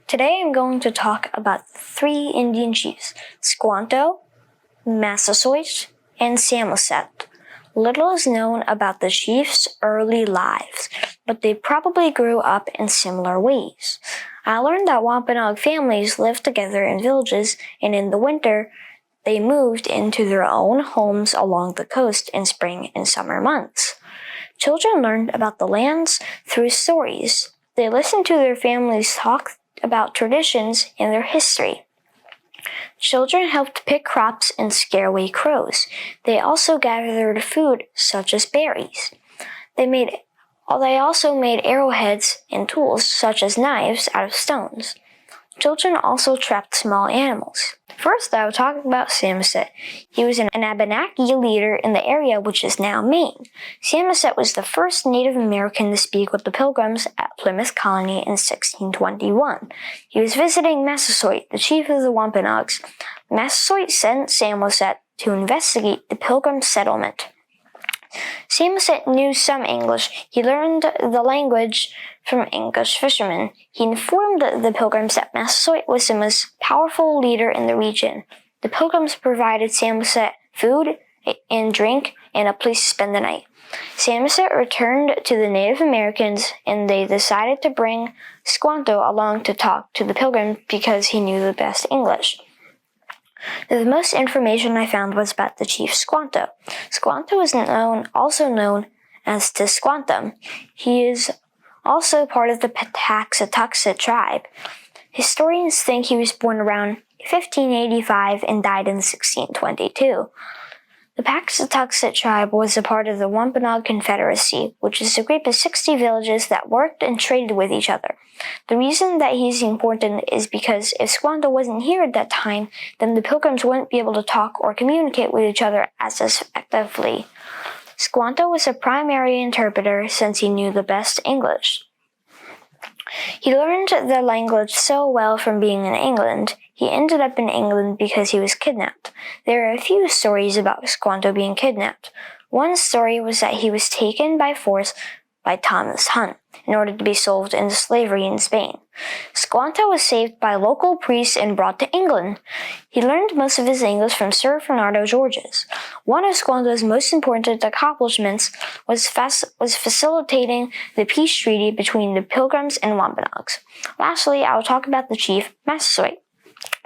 Today I'm going to talk about three Indian chiefs, Squanto, Massasoit, and Samoset. Little is known about the chiefs' early lives, but they probably grew up in similar ways. I learned that Wampanoag families lived together in villages, and in the winter, they moved into their own homes along the coast in spring and summer months. Children learned about the lands through stories. They listened to their families talk about traditions and their history. Children helped pick crops and scare away crows. They also gathered food such as berries. They also made arrowheads and tools such as knives out of stones. Children also trapped small animals. First, I will talk about Samoset. He was an Abenaki leader in the area which is now Maine. Samoset was the first Native American to speak with the Pilgrims at Plymouth Colony in 1621. He was visiting Massasoit, the chief of the Wampanoags. Massasoit sent Samoset to investigate the Pilgrim settlement. Samoset knew some English. He learned the language from English fishermen. He informed the Pilgrims that Massasoit was the most powerful leader in the region. The Pilgrims provided Samoset food and drink and a place to spend the night. Samoset returned to the Native Americans, and they decided to bring Squanto along to talk to the Pilgrims because he knew the best English. The most information I found was about the chief Squanto. Squanto is also known as Tisquantum. He is also part of the Patuxet tribe. Historians think he was born around 1585 and died in 1622. The Patuxet tribe was a part of the Wampanoag Confederacy, which is a group of 60 villages that worked and traded with each other. The reason that he's important is because if Squanto wasn't here at that time, then the Pilgrims wouldn't be able to talk or communicate with each other as effectively. Squanto was a primary interpreter since he knew the best English. He learned the language so well from being in England. He ended up in England because he was kidnapped. There are a few stories about Squanto being kidnapped. One story was that he was taken by force by Thomas Hunt in order to be sold into slavery in Spain. Squanto was saved by local priests and brought to England. He learned most of his English from Sir Fernando Georges. One of Squanto's most important accomplishments was facilitating the peace treaty between the Pilgrims and Wampanoags. Lastly, I will talk about the chief Massasoit.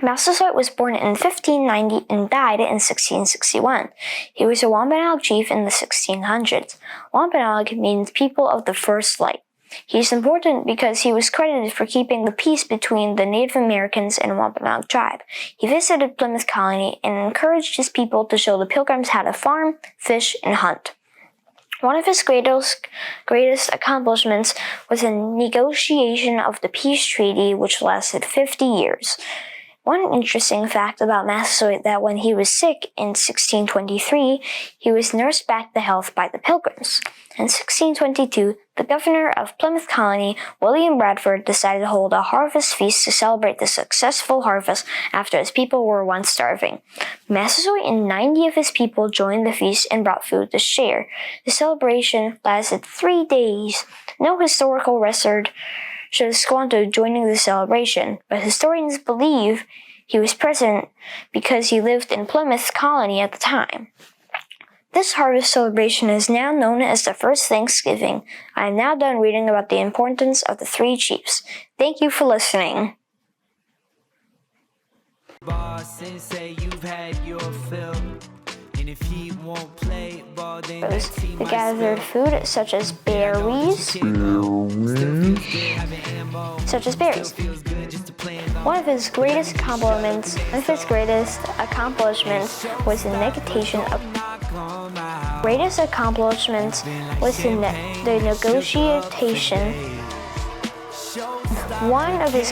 Massasoit was born in 1590 and died in 1661. He was a Wampanoag chief in the 1600s. Wampanoag means people of the first light. He's important because he was credited for keeping the peace between the Native Americans and Wampanoag tribe. He visited Plymouth Colony and encouraged his people to show the Pilgrims how to farm, fish, and hunt. One of his greatest accomplishments was the negotiation of the peace treaty, which lasted 50 years. One interesting fact about Massasoit that when he was sick in 1623, he was nursed back to health by the Pilgrims. In 1622, the governor of Plymouth Colony, William Bradford, decided to hold a harvest feast to celebrate the successful harvest after his people were once starving. Massasoit and 90 of his people joined the feast and brought food to share. The celebration lasted 3 days. No historical record shows Squanto joining the celebration, but historians believe he was present because he lived in Plymouth Colony at the time. This harvest celebration is now known as the first Thanksgiving. I am now done reading about the importance of the three chiefs. Thank you for listening. They gathered food such as berries. One of his greatest accomplishments was the negotiation. One of his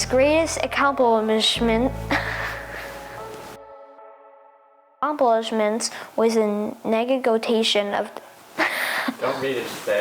greatest accomplishments was the negotiation of Don't read it, just say